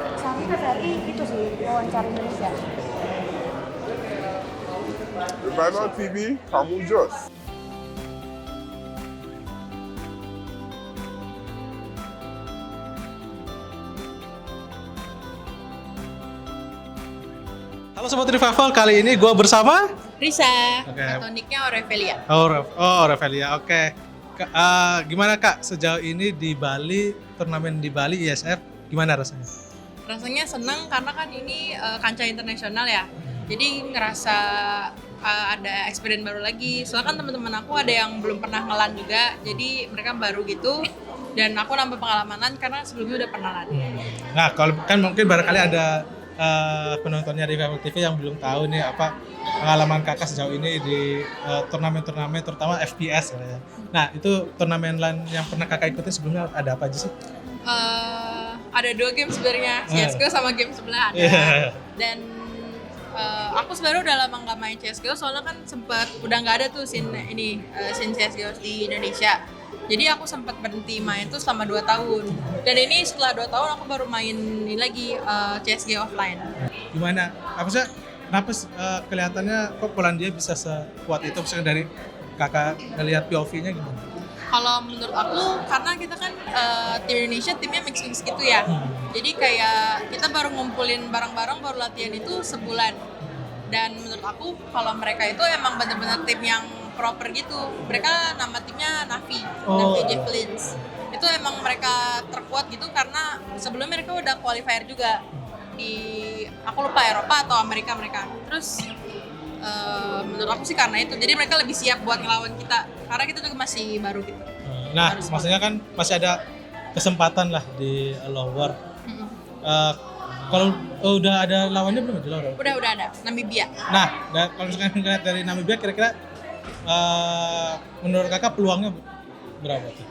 Sama TVRI itu sih wawancara Indonesia. Revival TV, kamu jos. Halo Sobat Revival, kali ini gue bersama Risa, Oke. atau nicknya Aurelia. Revelia. Oke. Gimana Kak sejauh ini di Bali, turnamen di Bali ISF, gimana rasanya? Rasanya senang karena kan ini kancah internasional ya. Jadi ngerasa ada experience baru lagi. Soalnya kan teman-teman aku ada yang belum pernah ngelan juga, jadi mereka baru gitu. Dan aku nambah pengalaman karena sebelumnya udah pernah lan. Nah, kalau kan mungkin barangkali ada penontonnya Revival TV yang belum tahu nih apa pengalaman Kakak sejauh ini di turnamen-turnamen terutama FPS ya. Nah, itu turnamen LAN yang pernah Kakak ikuti sebelumnya ada apa aja sih? Ada 2 game sebenarnya, CSGO sama game sebelah ada. Iya. Dan aku sebenarnya udah lama nggak main CSGO soalnya kan sempat udah nggak ada tuh scene CSGO di Indonesia. Jadi aku sempat berhenti main tuh selama 2 tahun. Dan ini setelah 2 tahun aku baru main ini lagi CSGO offline. Gimana? Kenapa kelihatannya kok Polandia bisa sekuat itu misalnya dari Kakak ngelihat POV-nya gimana? Kalau menurut aku karena kita kan tim Indonesia timnya mix gitu ya. Jadi kayak kita baru ngumpulin barang-barang baru latihan itu sebulan. Dan menurut aku kalau mereka itu emang benar-benar tim yang proper gitu. Mereka nama timnya Navi Javelins. Itu emang mereka terkuat gitu karena sebelumnya mereka udah qualifier juga di aku lupa Eropa atau Amerika mereka. Terus menurut aku sih karena itu. Jadi mereka lebih siap buat ngelawan kita karena kita juga masih baru gitu. Nah, maksudnya kan masih ada kesempatan lah di lower. Kalau udah ada lawannya belum di lower? Udah ada Namibia. Nah, kalau misalkan ngeliat dari Namibia kira-kira menurut Kakak peluangnya berapa tuh?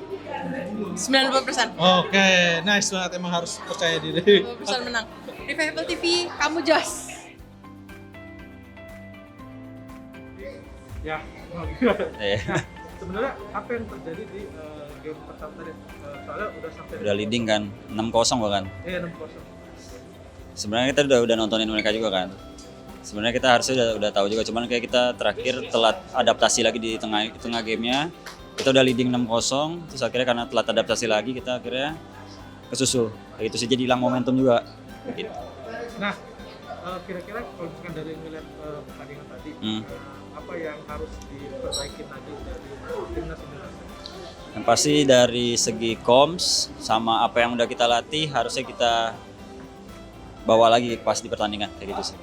90%. Oke, nice banget, emang harus percaya diri. 90% menang. Revival TV, kamu jos. Ya, Iya. sebenarnya apa yang terjadi di game pertama tadi? Soalnya udah sampai Udah leading kan, 6-0 bahkan. 6-0. Sebenarnya kita udah nontonin mereka juga kan. Sebenarnya kita harusnya udah tahu juga, cuman kayak kita terakhir telat adaptasi lagi di tengah gamenya. Kita udah leading 6-0, terus akhirnya karena telat adaptasi lagi kita akhirnya kesusul. Kayak gitu sih jadi hilang momentum juga. Gitu. Nah, kira-kira kalau misalkan dari ngeliat pertandingan tadi, apa yang harus diperbaiki lagi dari timnas Indonesia? Yang pasti dari segi comms sama apa yang udah kita latih harusnya kita bawa lagi pas di pertandingan kayak gitu sih.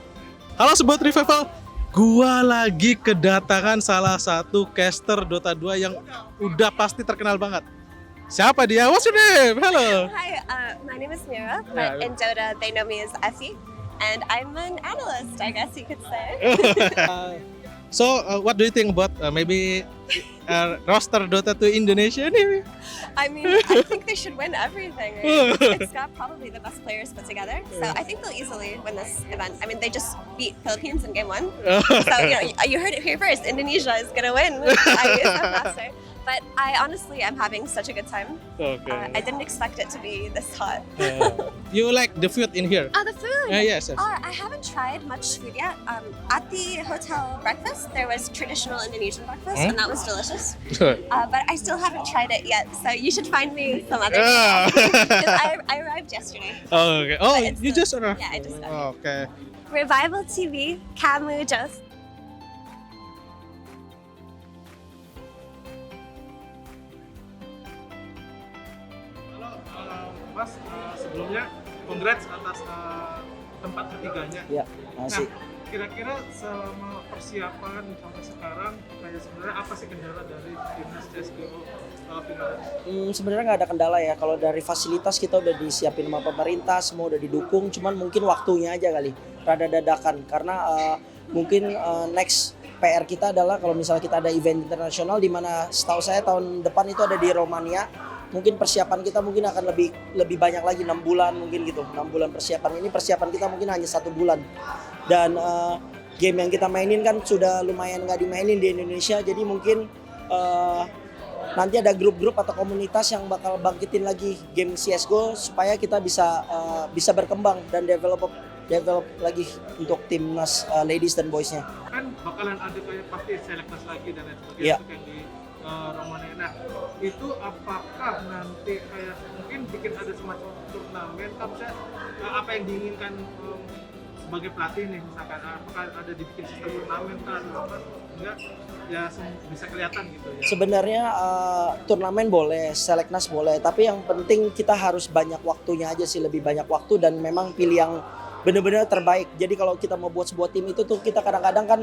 Halo Sobat Revival, gua lagi kedatangan salah satu caster Dota 2 yang udah pasti terkenal banget. Siapa dia? What's your name? Hello. Hi, my name is Mira, but in Dota they know me as Effie, and I'm an analyst, I guess you could say. What do you think about maybe roster Dota 2 Indonesia nih? I mean, I think they should win everything. Right? It's got probably the best players put together, so I think they'll easily win this event. I mean, they just beat Philippines in game 1, so you heard it here first. Indonesia is gonna win. ISF Master. But I honestly am having such a good time. Okay. I didn't expect it to be this hot. You like the food in here? Oh, the food! Yes. I haven't tried much food yet. At the hotel breakfast, there was traditional Indonesian breakfast, and that was delicious. But I still haven't tried it yet, so you should find me some other day. 'Cause I arrived yesterday. Okay. Oh, But it's you just arrived? Yeah, I just got Okay. Revival TV, kamu just. Mas, sebelumnya congrats atas tempat ketiganya. Ya, makasih. Nah, kira-kira selama persiapan sampai sekarang kayak sebenarnya apa sih kendala dari timnas CSGO final? Sebenarnya nggak ada kendala ya. Kalau dari fasilitas kita udah disiapin sama pemerintah, semua udah didukung. Cuman mungkin waktunya aja kali, rada dadakan. Karena mungkin next PR kita adalah kalau misalnya kita ada event internasional di mana setahu saya tahun depan itu ada di Romania. Mungkin persiapan kita mungkin akan lebih banyak lagi, 6 bulan mungkin gitu. 6 bulan persiapan ini, persiapan kita mungkin hanya 1 bulan. Dan game yang kita mainin kan sudah lumayan nggak dimainin di Indonesia, jadi mungkin nanti ada grup-grup atau komunitas yang bakal bangkitin lagi game CSGO supaya kita bisa berkembang dan develop lagi untuk timnas ladies dan boysnya. Kan bakalan ada kayak pasti selektas lagi dan lain sebagainya Iya. untuk yang di Romania. Nah, itu apakah nanti kayak mungkin bikin ada semacam turnamen, kan misalnya apa yang diinginkan sebagai pelatih nih, misalkan apakah ada dibikin sistem turnamen kan atau apa? Enggak, ya bisa kelihatan gitu ya. Sebenarnya turnamen boleh, seleknas boleh, tapi yang penting kita harus banyak waktunya aja sih, lebih banyak waktu dan memang pilih yang benar-benar terbaik. Jadi kalau kita mau buat sebuah tim itu tuh kita kadang-kadang kan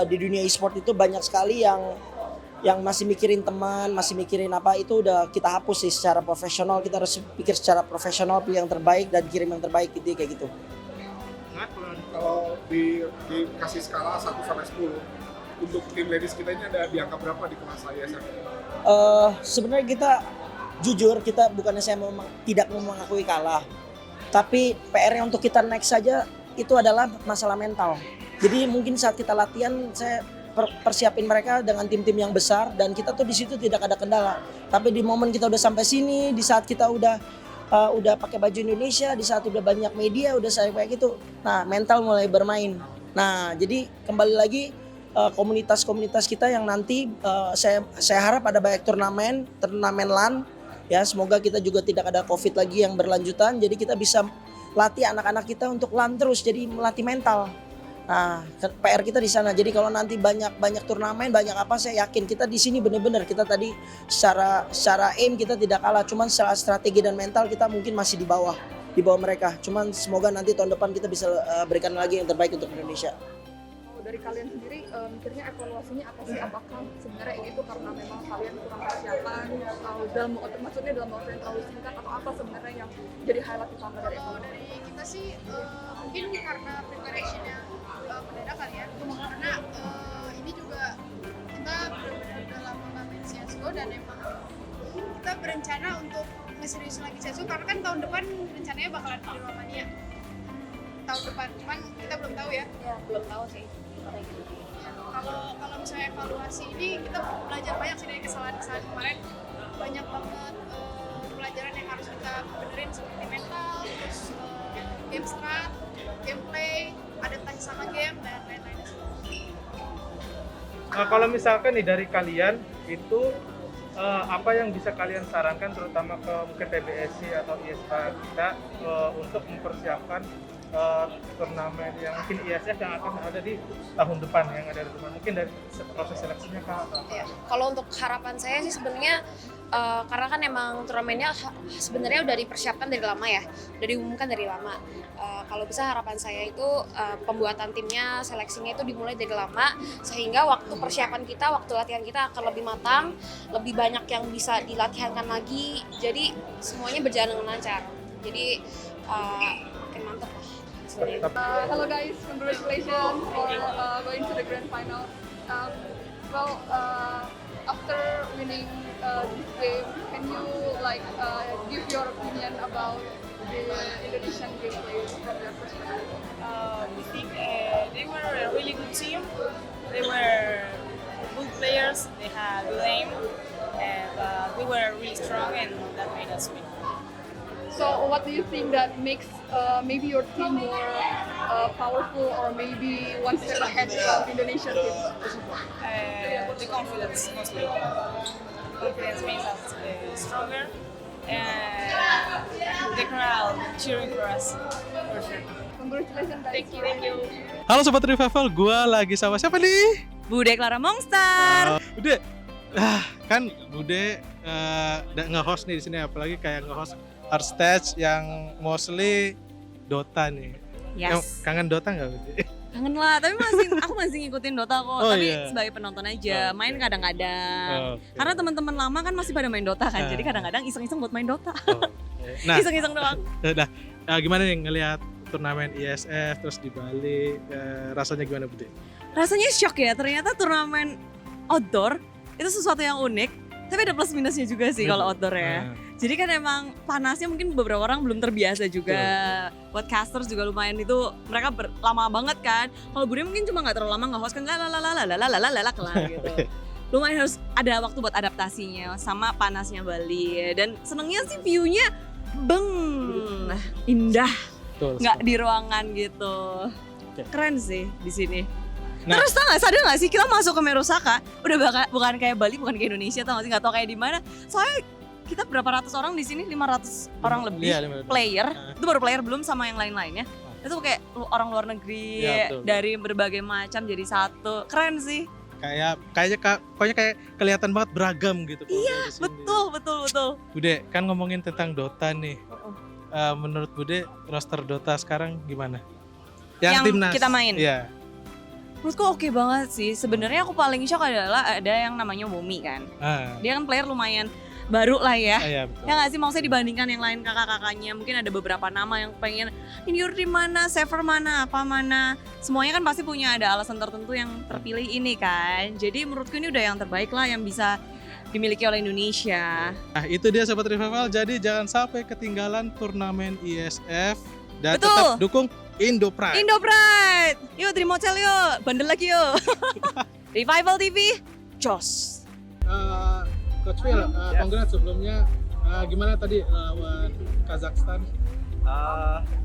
di dunia e-sport itu banyak sekali yang masih mikirin teman, masih mikirin apa, itu udah kita hapus sih secara profesional. Kita harus pikir secara profesional, pilih yang terbaik dan kirim yang terbaik gitu, kayak gitu. Kalau dikasih skala 1 sampai 10 untuk tim ladies kita ini ada di angka berapa di kelas ISF? Sebenarnya kita jujur, kita bukannya saya tidak mau mengakui kalah, tapi PR-nya untuk kita next saja itu adalah masalah mental. Jadi mungkin saat kita latihan saya persiapin mereka dengan tim-tim yang besar dan kita tuh di situ tidak ada kendala. Tapi di momen kita udah sampai sini, di saat kita udah pakai baju Indonesia, di saat udah banyak media, udah saya kayak gitu. Nah, mental mulai bermain. Nah, jadi kembali lagi komunitas-komunitas kita yang nanti saya harap ada banyak turnamen LAN. Ya, semoga kita juga tidak ada COVID lagi yang berlanjutan. Jadi kita bisa latih anak-anak kita untuk LAN terus, jadi melatih mental. Nah, PR kita di sana. Jadi kalau nanti banyak turnamen, banyak apa, saya yakin kita di sini benar-benar kita tadi secara aim kita tidak kalah, cuman secara strategi dan mental kita mungkin masih di bawah mereka. Cuman semoga nanti tahun depan kita bisa berikan lagi yang terbaik untuk Indonesia. Dari kalian sendiri mikirnya evaluasinya apa sih? Apakah sebenarnya itu karena memang kalian kurang persiapan atau maksudnya dalam waktu yang terlalu singkat, atau apa sebenarnya yang jadi highlight utama dari evaluasi? Dari kita sih mungkin karena preparationnya mendadak kali ya, karena ini juga kita benar-benar udah lama nggak main CSGO dan emang kita berencana untuk nge-serius lagi CSGO karena kan tahun depan rencananya bakalan di Romania tahun depan, cuman kita belum tahu ya. Ya, belum tahu sih. Kalau misalnya evaluasi ini kita belajar banyak sih dari kesalahan-kesalahan kemarin, banyak banget pelajaran yang harus kita benerin seperti mental, terus game strat, gameplay, adaptasi sama game dan lain-lain. Nah, kalau misalkan nih dari kalian itu apa yang bisa kalian sarankan terutama ke mungkin PBSI atau ISA kita untuk mempersiapkan turnamen yang mungkin ISF yang akan ada di tahun depan, yang ada di depan, mungkin dari proses seleksinya kah atau apa? Ya, kalau untuk harapan saya sih sebenarnya karena kan emang turnamennya sebenarnya udah dipersiapkan dari lama ya, udah diumumkan dari lama. Kalau bisa harapan saya itu pembuatan timnya, seleksinya itu dimulai dari lama sehingga waktu persiapan kita, waktu latihan kita akan lebih matang, lebih banyak yang bisa dilatihankan lagi, jadi semuanya berjalan dengan lancar. Jadi makin mantap lah. Hello guys, congratulations for going to the grand final. After winning this game, can you give your opinion about the Indonesian gameplay from your perspective? We think they were a really good team. They were good players. They had good aim, but we were really strong, and that made us win. So what do you think that makes maybe your team more powerful or maybe one step ahead of Indonesian team? The confidence mostly. Confidence makes us stronger, and the crowd cheering for us, for sure. Congratulations guys. Thank you. Halo Sobat Revival, gue lagi sama siapa nih? Bude Clara Monster. Bude, kan Bude nge-host nih di sini, apalagi kayak nge-host art stage yang mostly Dota nih. Yes. Kangen Dota nggak Bude? Kangen lah, tapi aku masih ngikutin Dota kok. Oh, tapi iya. sebagai penonton aja, main kadang-kadang. Okay. Karena teman-teman lama kan masih pada main Dota kan, jadi kadang-kadang iseng-iseng buat main Dota. Nah, Iseng-iseng doang. Gimana nih ngelihat turnamen ISF terus di Bali, rasanya gimana Bude? Rasanya shock ya, ternyata turnamen outdoor itu sesuatu yang unik, tapi ada plus minusnya juga sih kalau outdoor ya. Jadi kan emang panasnya mungkin beberapa orang belum terbiasa juga. Podcasters juga lumayan itu mereka lama banget kan. Kalau Bude mungkin cuma nggak terlalu lama nge-host kan kelar gitu. lumayan harus ada waktu buat adaptasinya sama panasnya Bali. Dan senengnya sih view-nya indah, Betul. nggak di ruangan gitu. Keren sih di sini. Nah. Terus sadar nggak sih kita masuk ke Merosaka udah bukan kayak Bali, bukan kayak Indonesia, tau nggak sih, nggak tau kayak di mana. Soalnya kita berapa ratus orang di sini, 500 orang lebih Iya, 500. player. Itu baru player, belum sama yang lain-lainnya. Itu kayak orang luar negeri Iya, betul. dari berbagai macam jadi satu. Keren sih. Pokoknya kayak kelihatan banget beragam gitu. Iya, betul. Bude, kan ngomongin tentang Dota nih. Menurut Bude, roster Dota sekarang gimana? Yang timnas. kita main? Iya. Menurutku oke banget sih. Sebenarnya aku paling shock adalah ada yang namanya Womi kan. Dia kan player lumayan baru lah ya. Iya, betul. Ya nggak sih, maksudnya dibandingkan yang lain kakak-kakaknya, mungkin ada beberapa nama yang pengen Injur di mana, Saver mana, apa mana. Semuanya kan pasti punya ada alasan tertentu yang terpilih ini kan. Jadi menurutku ini udah yang terbaik lah yang bisa dimiliki oleh Indonesia. Nah, itu dia Sobat Revival. Jadi jangan sampai ketinggalan turnamen ISF dan Betul. tetap dukung Indo Pride. Indo Pride, yuk Dream Hotel yuk, bandel lagi yuk. Revival TV, jos. Coach Phil, congrats sebelumnya. Gimana tadi lawan Kazakhstan?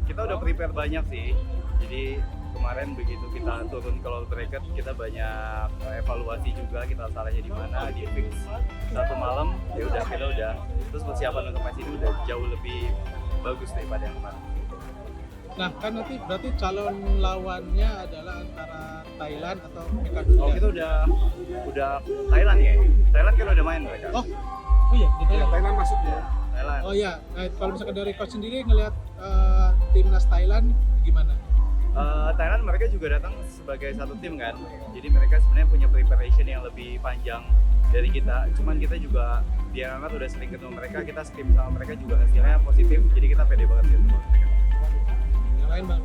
Kita udah prepare banyak sih. Jadi kemarin begitu kita turun ke Low Bracket, kita banyak evaluasi juga, kita salahnya di mana, di fix satu malam, ya udah kita udah. Terus persiapan untuk match ini udah jauh lebih bagus daripada yang kemarin. Nah, kan nanti berarti calon lawannya adalah antara Thailand atau mereka dulu. Oh, kita udah Thailand ya. Thailand kan udah main mereka. Oh iya, di Thailand. Thailand masuk ya. Thailand. Oh iya, nah, kalau misalkan dari coach sendiri ngelihat timnas Thailand gimana? Thailand mereka juga datang sebagai satu tim kan. Jadi mereka sebenarnya punya preparation yang lebih panjang dari kita. Cuman kita juga biar amat udah sering ketemu mereka, kita scrim sama mereka juga hasilnya positif. Jadi kita pede banget gitu sama mereka. Yang lain Bang?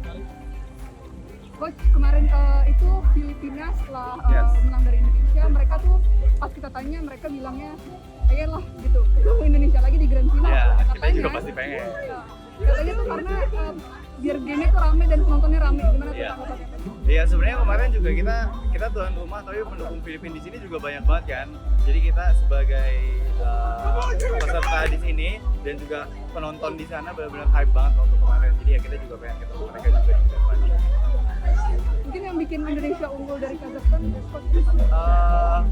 Coach, kemarin itu Filipina setelah menang dari Indonesia, mereka tuh pas kita tanya mereka bilangnya pengen lah gitu ketemu Indonesia lagi di Grand Final. Ya, kita katanya, juga pasti pengen. Katanya tuh karena biar game-nya tuh rame dan penontonnya rame. Gimana tuh Iya. tanggapannya? Iya, sebenarnya kemarin juga kita tuan rumah, tapi pendukung Filipina di sini juga banyak banget kan. Jadi kita sebagai peserta di sini dan juga penonton di sana benar-benar hype banget waktu kemarin. Jadi ya kita juga pengen ketemu mereka juga di Grand Final. Mungkin yang bikin Indonesia unggul dari Kazakhstan, Coach?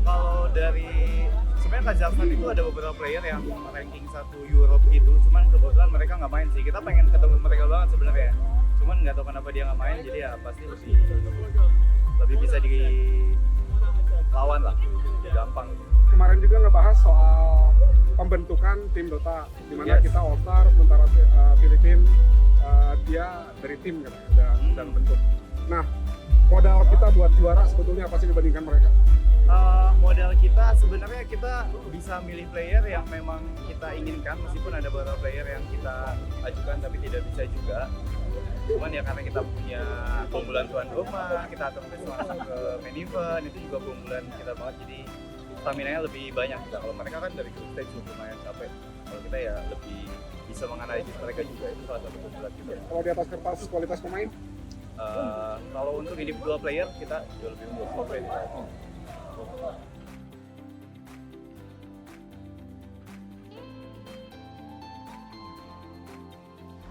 Kalau dari sebenarnya Kazakhstan itu ada beberapa player yang ranking 1 Europe gitu, cuman kebetulan mereka nggak main sih. Kita pengen ketemu mereka banget sebenarnya, cuman nggak tahu kenapa dia nggak main, jadi ya pasti lebih bisa dilawan lah, lebih gampang. Kemarin juga ngebahas soal pembentukan tim Dota, di mana kita All Star, sementara Filipina dia dari tim kan, dan bentuk. Nah, modal kita buat juara sebetulnya apa sih dibandingkan mereka? Modal kita sebenarnya kita bisa milih player yang memang kita inginkan, meskipun ada beberapa player yang kita ajukan tapi tidak bisa juga. Cuman ya karena kita punya keunggulan tuan rumah, kita akan masuk ke main event, itu juga keunggulan kita banget, jadi stamina-nya lebih banyak kita. Kalau mereka kan dari group stage lumayan capek, kalau kita ya lebih bisa menganalisis mereka juga, itu salah satu keunggulan kita. Kalau di atas kertas kualitas pemain? Kalau untuk individual player kita jauh lebih unggul.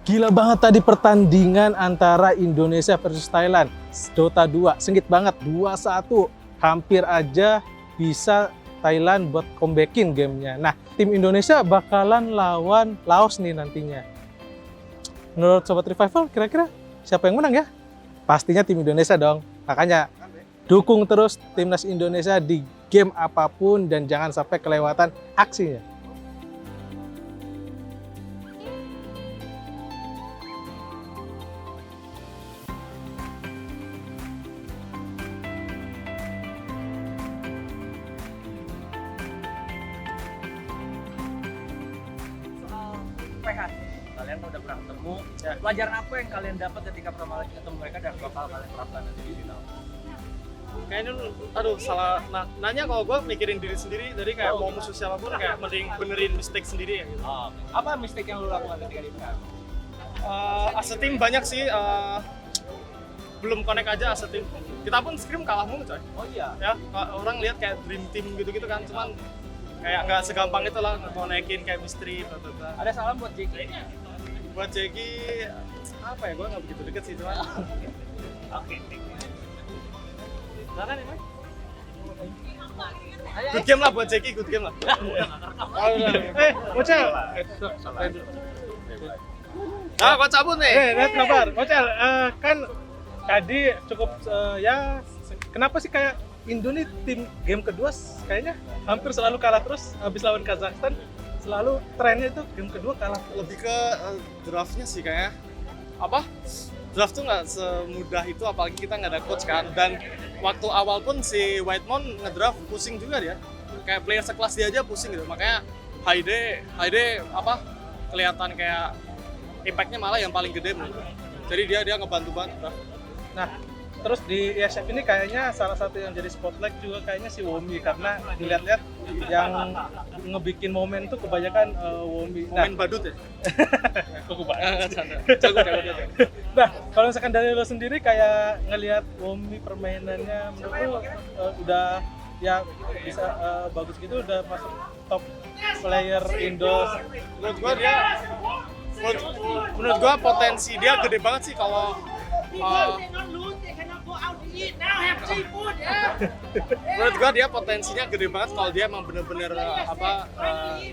Gila banget tadi pertandingan antara Indonesia versus Thailand. Dota 2, sengit banget, 2-1. Hampir aja bisa Thailand buat comebackin gamenya. Nah, tim Indonesia bakalan lawan Laos nih nantinya. Menurut Sobat Revival, kira-kira siapa yang menang ya? Pastinya tim Indonesia dong. Makanya dukung terus timnas Indonesia di game apapun dan jangan sampai kelewatan aksinya. PH. Kalian udah pernah ketemu, pelajaran apa yang kalian dapat ketika pertama kali ketemu mereka dan bakal kalian terapkan nanti di final? Kayaknya, aduh salah nanya kalau gue mikirin diri sendiri, jadi kayak mau musuh siapapun kayak mending benerin mistake sendiri ya gitu. Apa mistake yang lu lakukan ketika di final? As a team banyak sih, belum connect aja as a team. Kita pun scrim kalah mulu coy. Oh iya. Ya, orang lihat kayak dream team gitu-gitu kan, cuman kayak nggak segampang itu lah nge-connectin chemistry, bla bla bla. Ada salam buat Jeki. Buat Jeki, apa ya, gue nggak begitu deket sih cuman. Oke. Silakan Emang. Good game lah buat Jeki, good game lah. Mocel. Nah, kok cabut nih? Lihat kabar. Mocel, kan tadi cukup kenapa sih kayak Indo nih tim game kedua kayaknya hampir selalu kalah terus habis lawan Kazakhstan, selalu trennya itu game kedua kalah. Lebih ke draftnya sih kayaknya. Draft tuh nggak semudah itu, apalagi kita nggak ada coach kan. Dan waktu awal pun si Whitemon ngedraft pusing juga dia. Kayak player sekelas dia aja pusing gitu. Makanya Haide kelihatan kayak impact-nya malah yang paling gede menurut gue. Jadi dia ngebantu banget. Nah, terus di ISF ini kayaknya salah satu yang jadi spotlight juga kayaknya si Womi, karena dilihat-lihat yang ngebikin momen tuh kebanyakan Womi. Momen badut ya? Cukup banget. Nah, kalau misalkan dari lo sendiri kayak ngelihat Womi permainannya menurut lo udah ya bisa bagus gitu, udah masuk top player Indo. Menurut gua potensi dia gede banget sih kalau menurut gua dia potensinya gede banget kalau dia emang bener-bener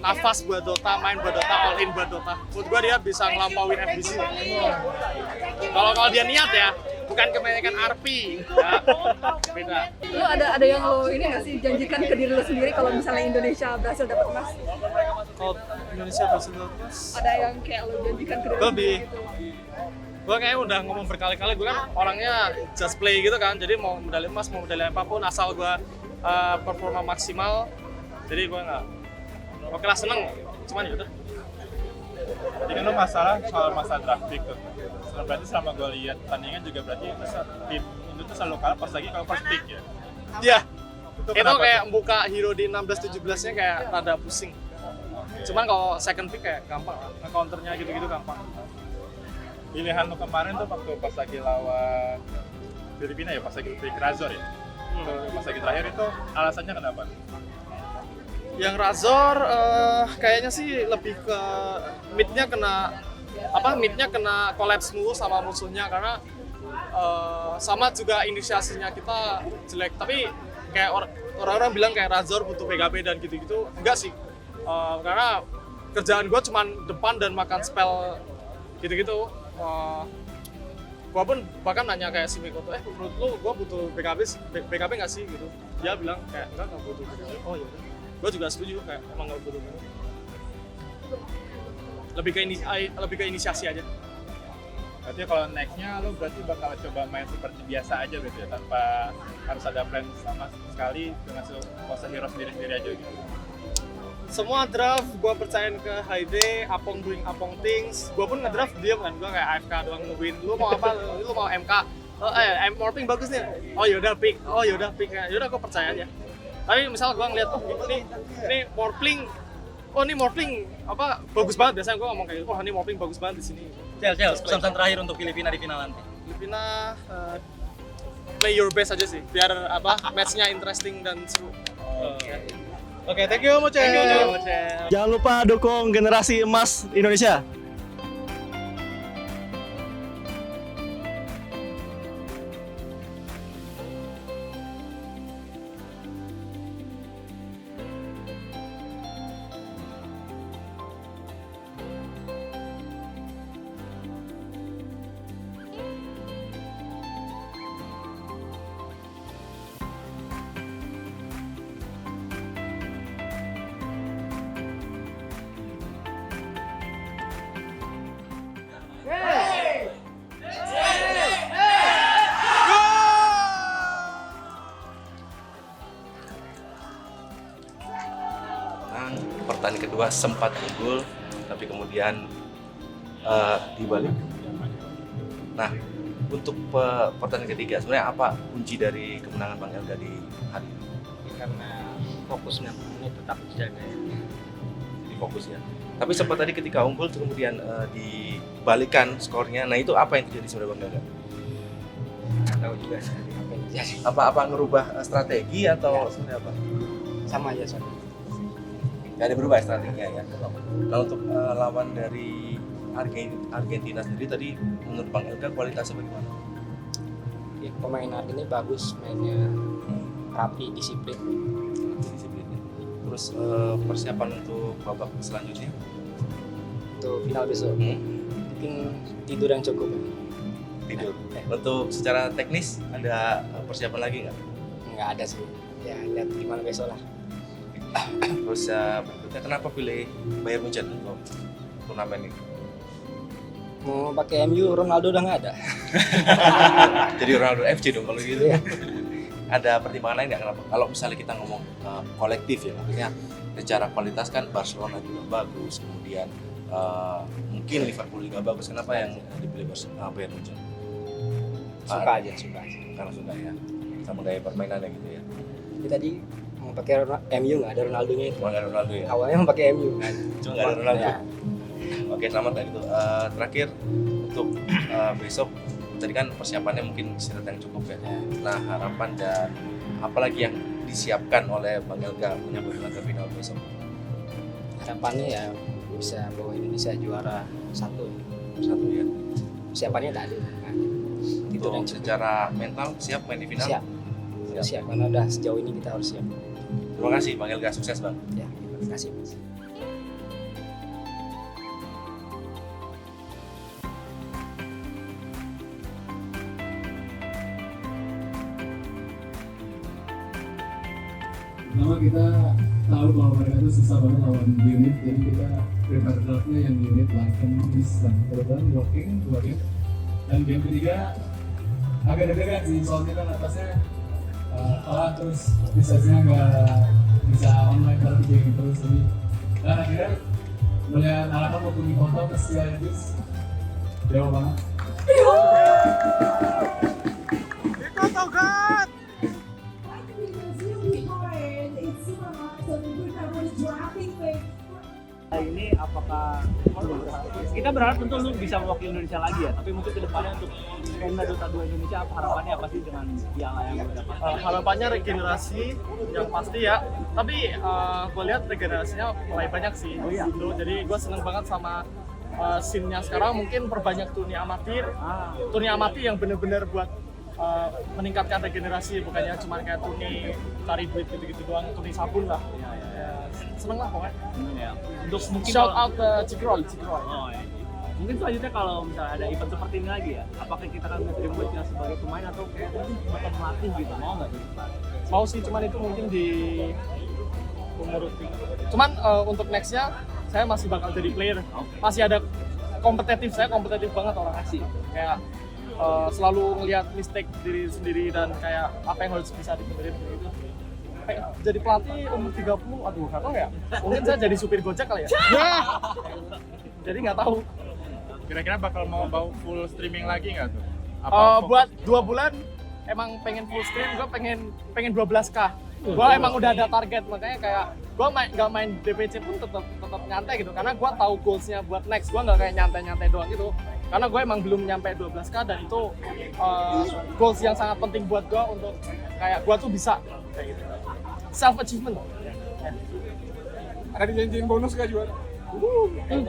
nafas buat Dota, main buat Dota, all in buat Dota. Menurut gua dia bisa ngelampauin FBC. Kalau dia niat ya, bukan kebanyakan RP. Ya, beda. Lo ada yang lo ini nggak sih janjikan ke diri lo sendiri kalau misalnya Indonesia berhasil dapat emas? Kalau Indonesia berhasil dapat emas, ada yang kayak lo janjikan ke diri lo sendiri gitu? Gue kayaknya udah ngomong berkali-kali, gue kan orangnya just play gitu kan, jadi mau medali emas, mau medali apapun, asal gue performa maksimal, jadi gue nggak, oke lah seneng, cuman yaudah. Tadi kan lo soal masa draft pick tuh, berarti selama gue lihat pertandingan juga berarti itu tim Indo tuh selalu kalah pas lagi kalau first pick ya? Iya, itu kayak buka hero di 16-17-nya kayak rada pusing. Cuman kalau second pick kayak gampang, nge-counternya gitu-gitu gampang. Pilihan lo kemarin tuh waktu pas lagi lawan Filipina ya, pas lagi pick Razor ya? Pas lagi terakhir itu alasannya kenapa? Yang Razor kayaknya sih lebih ke midnya kena collapse mulu sama musuhnya, karena sama juga inisiasinya kita jelek. Tapi kayak orang-orang bilang kayak Razor butuh PKB dan gitu-gitu, enggak sih. Karena kerjaan gue cuman depan dan makan spell gitu-gitu. Gua pun bahkan nanya kayak si Mikoto, menurut lu gua butuh BKB nggak sih gitu. Dia bilang kayak enggak butuh BKB. Oh iya, gua juga setuju kayak emang nggak butuh BKB. Lebih ke inisiasi aja. Berarti kalau next-nya lo berarti bakal coba main seperti biasa aja gitu ya, tanpa harus ada plan sama sekali, dengan pose hero sendiri-sendiri aja gitu. Semua draft gue percayain ke Haide, Apong doing Apong things. Gue pun ngedraft diam kan, gue kayak AFK doang nungguin. Lu mau apa? Lu mau MK? Morphing bagus nih. Oh yaudah pick. Yaudah gue percaya aja. Tapi misal gue ngeliat, ini Morphing. Oh ini Morphing bagus banget. Biasanya gue ngomong kayak gitu. Oh ini Morphing bagus banget di sini. Cel, pesan terakhir untuk Filipina di final nanti. Filipina play your best aja sih, biar match-nya interesting dan seru. Oke, thank you Mocel. Jangan lupa dukung generasi emas Indonesia. Pertandingan kedua sempat unggul, tapi kemudian dibalik. Nah, untuk pertandingan ketiga sebenarnya apa kunci dari kemenangan Bang Elga di hari ini? Karena fokusnya tetap dijaga. Di fokus ya. Tapi sempat tadi ketika unggul kemudian dibalikan skornya. Nah itu apa yang terjadi sebenarnya Bang Elga? tahu juga sih apa yang terjadi. Apa ngerubah strategi atau sebenarnya apa? Sama aja soalnya. Gak ada berubah strateginya ya. Nah untuk lawan dari Argentina sendiri tadi menurut Bang Elga kualitasnya bagaimana? Ya, pemain Argentina bagus, mainnya rapi, disiplin. Terus persiapan untuk babak selanjutnya? Untuk final besok mungkin tidur yang cukup. Tidur. Untuk secara teknis ada persiapan lagi nggak? Nggak ada sih. Ya lihat gimana besok lah. Terus berikutnya kenapa pilih Bayern Munchen untuk turnamen ini? Mau pakai MU, Ronaldo udah nggak ada. Jadi Ronaldo FC dong kalau gitu. Ada pertimbangan lain nggak kenapa? Kalau misalnya kita ngomong kolektif ya, maksudnya secara kualitas kan Barcelona juga bagus, kemudian mungkin Liverpool juga bagus. Kenapa yang dipilih Bayern Munchen? Suka aja. Karena suka ya, sama gaya permainannya gitu ya. Ini tadi mau pakai MU nggak ada Ronaldonya itu. Nggak ada Ronaldo ya? Awalnya mau pakai MU kan. Cuma nggak ada Ronaldo. Ya. Oke, selamat lah gitu. Terakhir untuk besok tadi kan persiapannya mungkin istirahat yang cukup ya. Nah harapan dan apalagi yang disiapkan oleh Bang Elga menyambut laga final besok? Harapannya ya bisa bawa Indonesia juara satu ya. Persiapannya tak ada. Nah, itu Untuk secara mental siap main di final? Siap karena udah sejauh ini kita harus siap. Terima kasih Bang Elga, sukses Bang. Ya, terima kasih Mas. Pertama kita tahu bahwa mereka itu susah banget lawan unit, jadi kita prepare draftnya yang unit Larkin, dan kebetulan working. Dan game ketiga agak deg-degan sih, soalnya kan atasnya kalah terus bisanya nggak bisa online kalau game terus ini. Dan akhirnya melihat harapan waktu di foto ke Sia Yadis jauh banget. Ini apakah kita berharap tentu lu bisa mewakili Indonesia lagi ya, tapi mungkin kedepannya untuk skena Dota 2 Indonesia apa harapannya apa sih dengan piala yang lu dapat? Harapannya regenerasi yang pasti ya, tapi gue lihat regenerasinya mulai banyak sih. Gitu. Jadi gue seneng banget sama scene-nya sekarang, mungkin perbanyak turni amatir yang bener-bener buat meningkatkan regenerasi, bukannya cuma kayak turni cari duit gitu-gitu doang, turni sabun lah. Seneng lah pokoknya. Untuk mungkin shout out ke Cikrol. Oh, ya. Mungkin selanjutnya kalau misalnya ada event seperti ini lagi ya, apakah kita akan menerima kita sebagai pemain atau kayak mungkin bakal melatih gitu, mau nggak jadi pelatih? Mau sih, cuman itu mungkin di umur. Cuman untuk nextnya saya masih bakal jadi player. Masih ada kompetitif, saya kompetitif banget orang asli. Kayak selalu ngelihat mistake diri sendiri dan kayak apa yang harus bisa dibenerin gitu. Jadi pelatih umur 30, aduh nggak tahu ya. Mungkin saya jadi supir Gojek kali ya. Jadi nggak tahu. Kira-kira bakal mau bawa full streaming lagi nggak tuh? Buat 2 bulan emang pengen full stream, gue pengen 12K. Gue emang udah ada target, makanya kayak gue nggak main DPC pun tetap nyantai gitu. Karena gue tahu goalsnya buat next, gue nggak kayak nyantai doang gitu. Karena gue emang belum nyampe 12K dan itu goals yang sangat penting buat gue untuk kayak gue tuh bisa kayak gitu. Self achievement. Ada dijanjiin bonus gak juara? Iya.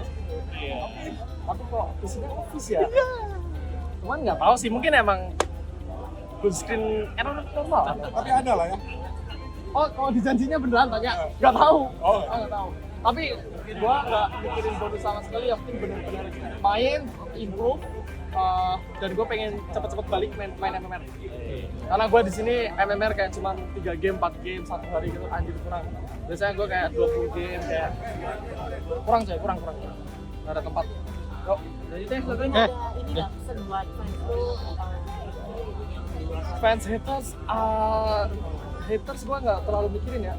Tapi kok isinya office ya? Iya. Cuman nggak tahu sih, mungkin emang full screen error normal. Tapi ada lah ya. Oh, kalau dijanjinya beneran tanya? Nggak tahu. Nggak tahu. Tapi gua nggak mikirin bonus sama sekali, yang penting bener-bener main, improve, dan gue pengen cepet-cepet balik main MMR. Karena gue di sini MMR kayak cuma 3 game, 4 game satu hari gitu, anjir kurang. Biasanya gue kayak 20 game, kayak kurang. Nggak ada tempat. Yuk. Jadi teh katanya ini nggak pesan buat fans haters gue nggak terlalu mikirin ya.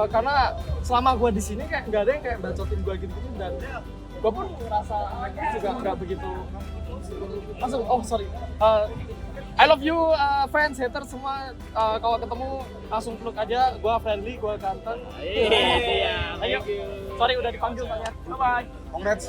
Karena selama gue di sini kayak nggak ada yang kayak bacotin gue gitu dan gue pun ngerasa juga nggak begitu langsung. Oh sorry, I love you fans haters semua. Kalau ketemu langsung peluk aja, gue friendly, gue ganteng. Ayo, sorry udah dipanggil banyak. Bye bye. Congrats.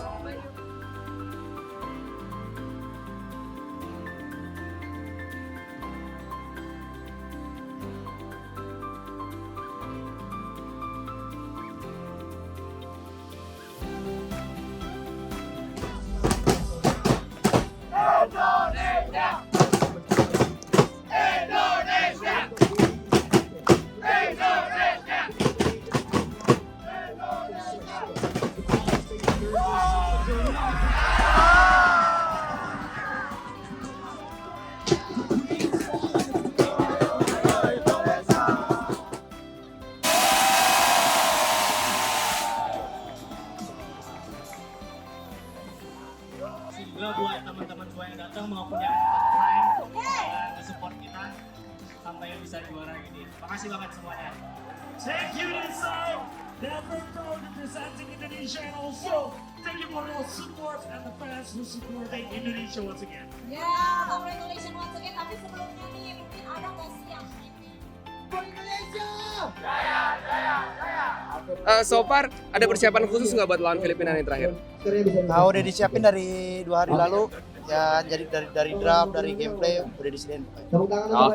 banyak semuanya. Thank you Nisa, never proud representing Indonesia, and also thank you for your support and the fans who supporting Indonesia once again. Yeah, congratulations once again. Tapi sebelumnya nih, mungkin ada nggak sih yang for Indonesia? Jaya, jaya, jaya. So far ada persiapan khusus nggak buat lawan Filipina nih terakhir? Udah disiapin dari 2 hari lalu. Ya, jadi dari draft, dari gameplay udah disediain.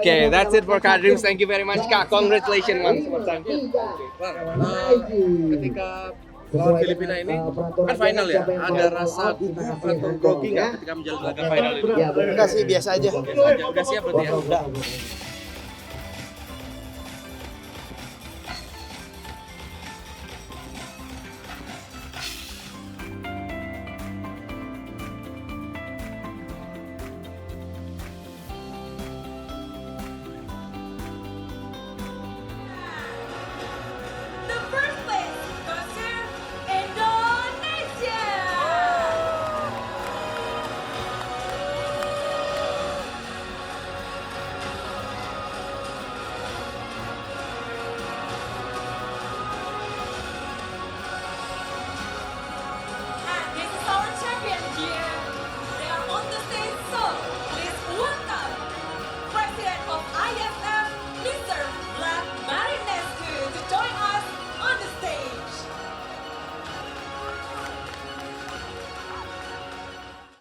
Okay, that's it for Kak Dreams. Thank you very much Kak. Congratulations once more time. Ketika lawan Filipina ini kan final ya, ada rasa gugup atau grogi nggak ketika menjalani laga final ini? Enggak sih, biasa aja. Biasa aja. Udah siap berarti ya? Udah.